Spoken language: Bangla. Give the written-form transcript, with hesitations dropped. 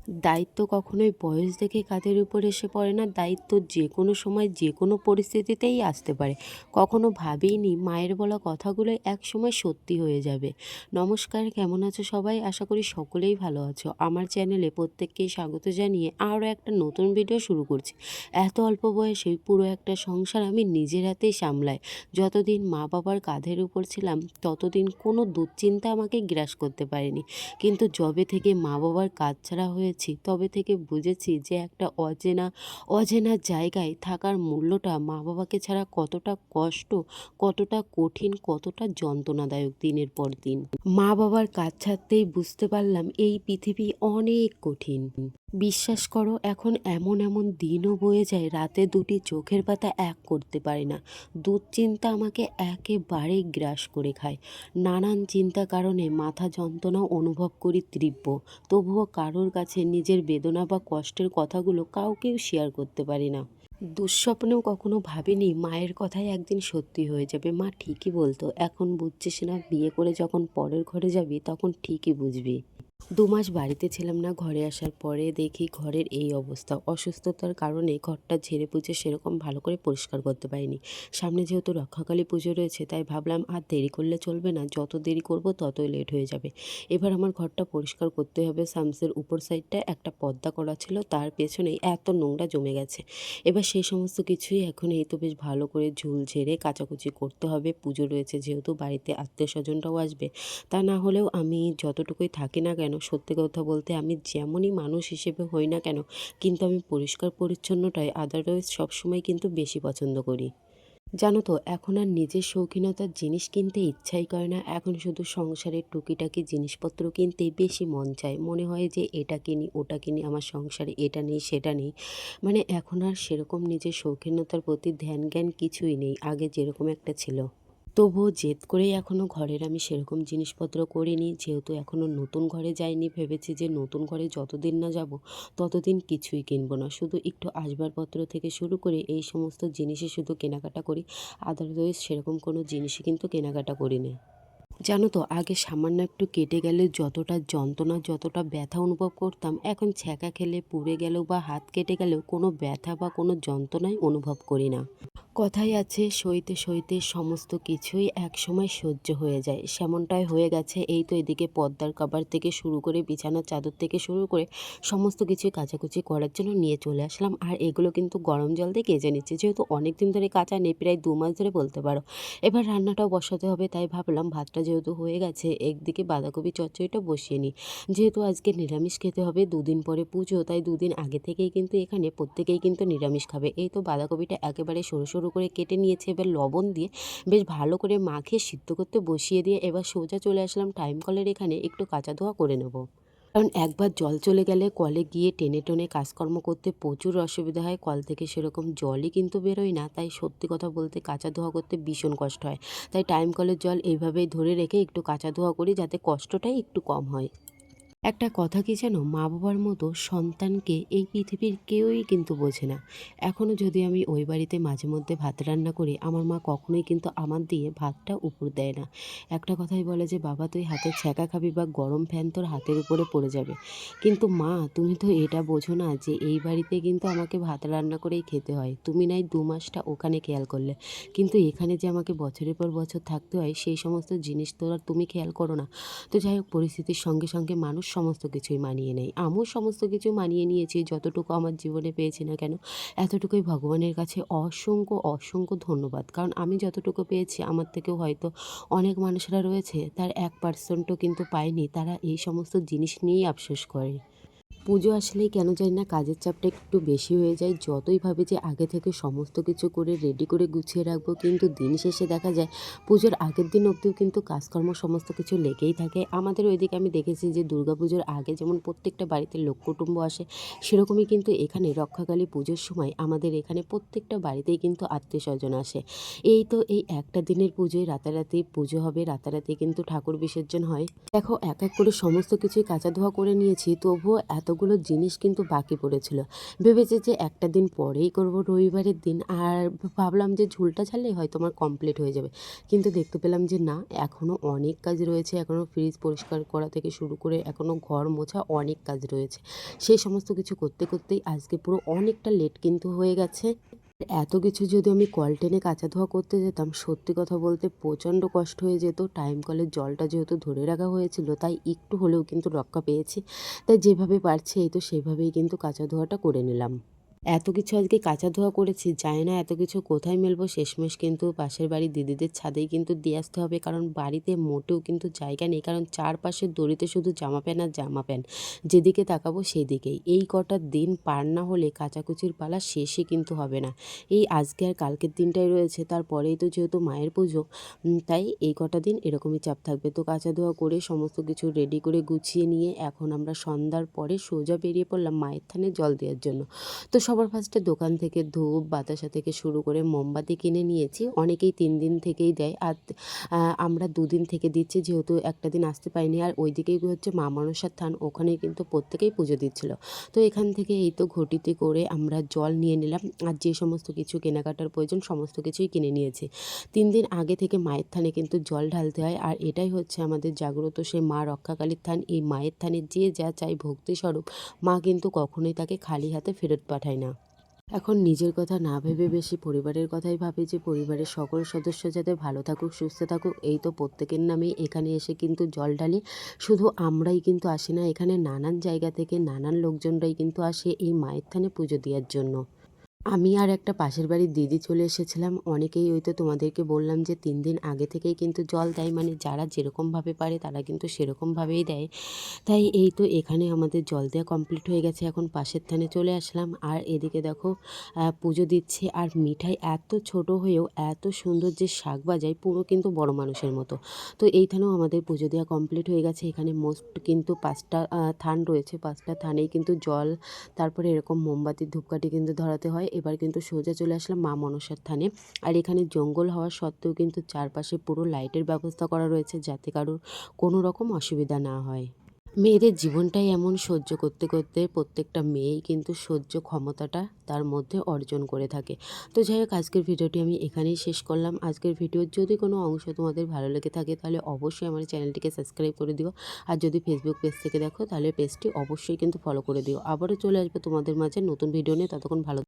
দায়িত্ব কখনোই বয়স দেখে কাঁধের উপর এসে পড়ে না। দায়িত্ব যে কোনো সময় যে কোনো পরিস্থিতিতেই আসতে পারে। কখনো ভাবিনি মায়ের বলা কথাগুলো একসময় সত্যি হয়ে যাবে। নমস্কার, কেমন আছো সবাই? আশা করি সকলেই ভালো আছো। আমার চ্যানেলে প্রত্যেককেই স্বাগত জানিয়ে আরও একটা নতুন ভিডিও শুরু করছি। এত অল্প বয়সে পুরো একটা সংসার আমি নিজের হাতেই সামলাই। যতদিন মা বাবার কাঁধের উপর ছিলাম ততদিন কোনো দুশ্চিন্তা আমাকে গ্রাস করতে পারেনি। কিন্তু যবে থেকে মা বাবার কাজ ছাড়া হয়েছি তবে থেকে বুঝেছি যে একটা অচেনা অচেনা জায়গায় থাকার মূল্যটা, মা বাবাকে ছাড়া কতটা কষ্ট, কতটা কঠিন, কতটা যন্ত্রণাদায়ক দিনের পর দিন। মা বাবার কাজ ছাড়তেই বুঝতে পারলাম এই পৃথিবী অনেক কঠিন। বিশ্বাস করো, এখন এমন এমন দিনও বয়ে যায় রাতে দুটি চোখের পাতা এক করতে পারি না। দুশ্চিন্তা আমাকে একেবারেই গ্রাস করে খায়। নানান চিন্তা কারণে মাথা যন্ত্রণাও অনুভব করি তীব্র। তবুও কারোর কাছে নিজের বেদনা বা কষ্টের কথাগুলো কাউকেও শেয়ার করতে পারি না। দুঃস্বপ্নেও কখনো ভাবিনি মায়ের কথাই একদিন সত্যি হয়ে যাবে। মা ঠিকই বলতো, এখন বুঝছিস না, বিয়ে করে যখন পরের ঘরে যাবি তখন ঠিকই বুঝবি। ২ মাস বাড়িতে ছিলাম না। ঘরে আসার পরে দেখি ঘরের এই অবস্থা। অসুস্থতার কারণে ঘরটা ঝেড়ে পুছে সেরকম ভালো করে পরিষ্কার করতে পারিনি। সামনে যেহেতু রক্ষাকালী পুজো রয়েছে তাই ভাবলাম আর দেরি করলে চলবে না, যত দেরি করব ততই লেট হয়ে যাবে। এবার আমার ঘরটা পরিষ্কার করতে হবে। সামসের উপর সাইডটা একটা পর্দা করা ছিল, তার পেছনেই এত নোংরা জমে গেছে। এবার সেই সমস্ত কিছুই এখন এই তো বেশ ভালো করে ঝুল ঝেড়ে কাচাকুচি করতে হবে। পুজো রয়েছে যেহেতু, বাড়িতে আত্মীয় স্বজনরাও আসবে। তা না হলেও আমি যতটুকুই থাকি না কেন, সত্যি কথা বলতে আমি যেমনই মানুষ হিসেবে হই না কেন, কিন্তু আমি পরিষ্কার পরিচ্ছন্নটাই আদারওয়াইজ সবসময় কিন্তু বেশি পছন্দ করি। জানো তো, এখন আর নিজের শৌখিনতার জিনিস কিনতে ইচ্ছাই করে না। এখন শুধু সংসারের টুকিটাকি জিনিসপত্র কিনতেই বেশি মন চায়। মনে হয় যে এটা কিনি ওটা কিনি, আমার সংসারে এটা নেই সেটা নেই। মানে এখন আর সেরকম নিজের শৌখিনতার প্রতি ধ্যান জ্ঞান কিছুই নেই, আগে যেরকম একটা ছিল। তবুও জেদ করেই এখনও ঘরের আমি সেরকম জিনিসপত্র করিনি। যেহেতু এখনও নতুন ঘরে যাইনি, ভেবেছি যে নতুন ঘরে যতদিন না যাব ততদিন কিছুই কিনবো না। শুধু একটু আসবাবপত্র থেকে শুরু করে এই সমস্ত জিনিসই শুধু কেনাকাটা করি। আদারওয়াইজ সেরকম কোনো জিনিসই কিন্তু কেনাকাটা করি না। জানো তো, আগে সামান্য একটু কেটে গেলে যতটা যন্ত্রণা, যতটা ব্যথা অনুভব করতাম, এখন ছ্যাঁকা খেলে পুড়ে গেলেও বা হাত কেটে গেলেও কোনো ব্যথা বা কোনো যন্ত্রণাই অনুভব করি না। কথাই আছে, সইতে সইতে সমস্ত কিছুই একসময় সহ্য হয়ে যায়। সেমনটাই হয়ে গেছে। এই তো এদিকে পর্দার কভার থেকে শুরু করে বিছানার চাদর থেকে শুরু করে সমস্ত কিছুই কাচাকুচি করার জন্য নিয়ে চলে আসলাম। আর এগুলো কিন্তু গরম জল দিয়ে কেচে নিচ্ছি, যেহেতু অনেক দিন ধরে কাচা নেই, প্রায় ২ মাস ধরে বলতে পারো। এবার রান্নাটাও বসাতে হবে, তাই ভাবলাম ভাতটা যেহেতু হয়ে গেছে একদিকে বাঁধাকপি চচ্চড়িটা বসিয়ে নিই। যেহেতু আজকে নিরামিষ খেতে হবে, ২ দিন পরে পুজো, তাই ২ দিন আগে থেকেই কিন্তু এখানে প্রত্যেকেই কিন্তু নিরামিষ খাবে। এই তো বাঁধাকপিটা একেবারে সরু সরু করে কেটে নিয়েছে। এবার লবণ দিয়ে বেশ ভালো করে মাখিয়ে সিদ্ধ করতে বসিয়ে দিয়ে এবার সোজা চলে আসলাম টাইম কলের এখানে একটু কাঁচা ধোয়া করে নেব। কারণ একবার জল চলে গেলে কলে গিয়ে টেনে টেনে কাজকর্ম করতে প্রচুর অসুবিধা হয়। কল থেকে সেরকম জলই কিন্তু বেরোয় না, তাই সত্যি কথা বলতে কাঁচা ধোয়া করতে ভীষণ কষ্ট হয়। তাই টাইম কলের জল এইভাবেই ধরে রেখে একটু কাঁচা ধোয়া করি, যাতে কষ্টটাই একটু কম হয়। একটা কথা কি জানো, মা বাবার মতো সন্তানকে এই পৃথিবীর কেউই কিন্তু বোঝে না। এখনও যদি আমি ওই বাড়িতে মাঝে মধ্যে ভাত রান্না করি, আমার মা কখনোই কিন্তু আমার দিয়ে ভাতটা উপর দেয় না। একটা কথাই বলে যে, বাবা তুই হাতে ছ্যাঁকা খাবি বা গরম ফ্যান তোর হাতের উপরে পড়ে যাবে। কিন্তু মা, তুমি তো এটা বোঝো না যে এই বাড়িতে কিন্তু আমাকে ভাত রান্না করেই খেতে হয়। তুমি নাই ২ মাসটা ওখানে খেয়াল করলে, কিন্তু এখানে যে আমাকে বছরের পর বছর থাকতে হয় সেই সমস্ত জিনিস তো আর তুমি খেয়াল করো না। তো যাই হোক, পরিস্থিতির সঙ্গে সঙ্গে মানুষ সমস্ত কিছুই মানিয়ে নেয়। আমিও সমস্ত কিছু মানিয়ে নিয়েছি, যতটুকু আমার জীবনে পেয়েছি না কেন, এতটুকুই ভগবানের কাছে অসংখ্য অসংখ্য ধন্যবাদ। কারণ আমি যতটুকু পেয়েছি, আমার থেকেও হয়তো অনেক মানুষরা রয়েছে তার 1% কিন্তু পায়নি, তারা এই সমস্ত জিনিস নিয়েই আফসোস করে। পুজো আসলেই কেন জানি না কাজের চাপটা একটু বেশি হয়ে যায়। যতই ভাবি যে আগে থেকে সমস্ত কিছু করে রেডি করে গুছিয়ে রাখবো, কিন্তু দিন শেষে দেখা যায় পুজোর আগের দিন অবধিও কিন্তু কাজকর্ম সমস্ত কিছু লেগেই থাকে। আমাদের ওইদিকে আমি দেখেছি যে দুর্গাপুজোর আগে যেমন প্রত্যেকটা বাড়িতে লোককুটুম্ব আসে, সেরকমই কিন্তু এখানে রক্ষাকালী পুজোর সময় আমাদের এখানে প্রত্যেকটা বাড়িতেই কিন্তু আত্মীয় স্বজন আসে। এই তো এই একটা দিনের পুজোয় রাতারাতি পুজো হবে, রাতারাতি কিন্তু ঠাকুর বিসর্জন হয়। দেখো, এক এক করে সমস্ত কিছুই কাচা ধোয়া করে নিয়েছি, তবুও এতগুলো এতগুলো জিনিস কিন্তু বাকি পড়েছিল। ভেবেছি যে একটা দিন পরেই করব রবিবারের দিন, আর ভাবলাম যে ঝোলটা ছাড়লেই হয়তো আমার কমপ্লিট হয়ে যাবে। কিন্তু দেখতে পেলাম যে না, এখনও অনেক কাজ রয়েছে, এখনও ফ্রিজ পরিষ্কার করা থেকে শুরু করে এখনও ঘর মোছা অনেক কাজ রয়েছে। সেই সমস্ত কিছু করতে করতেই আজকে পুরো অনেকটা লেট কিন্তু হয়ে গেছে। এত কিছু যদি আমি কল টেনে কাচা ধোয়া করতে যেতাম, সত্যি কথা বলতে প্রচণ্ড কষ্ট হয়ে যেত। টাইম কলের জলটা যেহেতু ধরে রাখা হয়েছিল, তাই একটু হলেও কিন্তু রক্ষা পেয়েছি। তাই যেভাবে পারছি এই তো সেভাবেই কিন্তু কাচা ধোয়াটা করে নিলাম। এত কিছু আজকে কাচা ধোয়া করেছি, জানি না এত কিছু কোথায় মেলবো। শেষমেশ কিন্তু পাশের বাড়ির দিদিদের ছাদেই কিন্তু দিয়ে আসতে হবে, কারণ বাড়িতে মোটেও কিন্তু জায়গা নেই। কারণ চারপাশের দড়িতে শুধু জামা প্যান্ট আর জামা প্যান্ট, যেদিকে তাকাবো সেদিকেই। এই কটা দিন পার না হলে কাচাকুচির পালা শেষই কিন্তু হবে না। এই আজকে আর কালকের দিনটাই রয়েছে, তারপরেই তো যেহেতু মায়ের পুজো, তাই এই কটা দিন এরকমই চাপ থাকবে। তো কাচা ধোয়া করে সমস্ত কিছু রেডি করে গুছিয়ে নিয়ে এখন আমরা সন্ধ্যার পরে সোজা বেরিয়ে পড়লাম মায়ের থানে জল দেওয়ার জন্য। তো সবার ফার্স্টে দোকান থেকে ধূপ বাতাসা থেকে শুরু করে মোমবাতি কিনে নিয়েছি। অনেকেই 3 দিন থেকেই দেয়, আর আমরা 2 দিন থেকে দিচ্ছি, যেহেতু একটা দিন আসতে পারিনি। আর ওইদিকেই হচ্ছে মা মনসার থান, ওখানেই কিন্তু প্রত্যেকেই পুজো দিচ্ছিল। তো এখান থেকে এই তো ঘটিতে করে আমরা জল নিয়ে নিলাম, আর যে সমস্ত কিছু কেনাকাটার প্রয়োজন সমস্ত কিছুই কিনে নিয়েছি। 3 দিন আগে থেকে মায়ের থানে কিন্তু জল ঢালতে হয়, আর এটাই হচ্ছে আমাদের জাগ্রত সেই মা রক্ষাকালীর থান। এই মায়ের থানে যে যা চায় ভক্তিস্বরূপ, মা কিন্তু কখনোই তাকে খালি হাতে ফেরত পাঠায় না। এখন নিজের কথা না ভেবে বেশি পরিবারের কথাই ভাবি, যে পরিবারের সকল সদস্য যাতে ভালো থাকুক সুস্থ থাকুক। এই তো প্রত্যেকের নামেই এখানে এসে কিন্তু জল ঢালি। শুধু আমরাই কিন্তু আসি না, এখানে নানান জায়গা থেকে নানান লোকজনরাই কিন্তু আসে এই মায়ের থানে পুজো দেওয়ার জন্য। আমি আর একটা পাশের বাড়ির দিদি চলে এসেছিলাম। অনেকেই ওই তো তোমাদেরকে বললাম যে 3 দিন আগে থেকেই কিন্তু জল দেয়, মানে যারা যেরকমভাবে পারে তারা কিন্তু সেরকমভাবেই দেয়। তাই এই তো এখানে আমাদের জল দেওয়া কমপ্লিট হয়ে গেছে, এখন পাশের থানে চলে আসলাম। আর এদিকে দেখো পুজো দিচ্ছে, আর মিঠাই এত ছোট হয়েও এত সুন্দর যে শাঁখ বাজায়, পুরো কিন্তু বড় মানুষের মতো। তো এই থানেও আমাদের পুজো দেওয়া কমপ্লিট হয়ে গেছে। এখানে মোস্ট কিন্তু 5টা থান রয়েছে, 5টা থানেই কিন্তু জল, তারপরে এরকম মোমবাতি ধূপকাঠি কিন্তু ধরাতে হয়। এবার কিন্তু সোজা চলে আসলাম মা মনসার থানে। আর এখানে জঙ্গল হওয়া সত্ত্বেও কিন্তু চারপাশে পুরো লাইটের ব্যবস্থা করা রয়েছে, যাতে কারোর কোনো রকম অসুবিধা না হয়। মেয়েদের জীবনটাই এমন, সহ্য করতে করতে প্রত্যেকটা মেয়েই কিন্তু সহ্য ক্ষমতাটা তার মধ্যে অর্জন করে থাকে। তো যাই হোক, আজকের ভিডিওটি আমি এখানেই শেষ করলাম। আজকের ভিডিওর যদি কোনো অংশ তোমাদের ভালো লেগে থাকে তাহলে অবশ্যই আমার চ্যানেলটিকে সাবস্ক্রাইব করে দিও। আর যদি ফেসবুক পেজ থেকে দেখো তাহলে পেজটি অবশ্যই কিন্তু ফলো করে দিও। আবারও চলে আসবে তোমাদের মাঝে নতুন ভিডিও নিয়ে, ততক্ষণ ভালো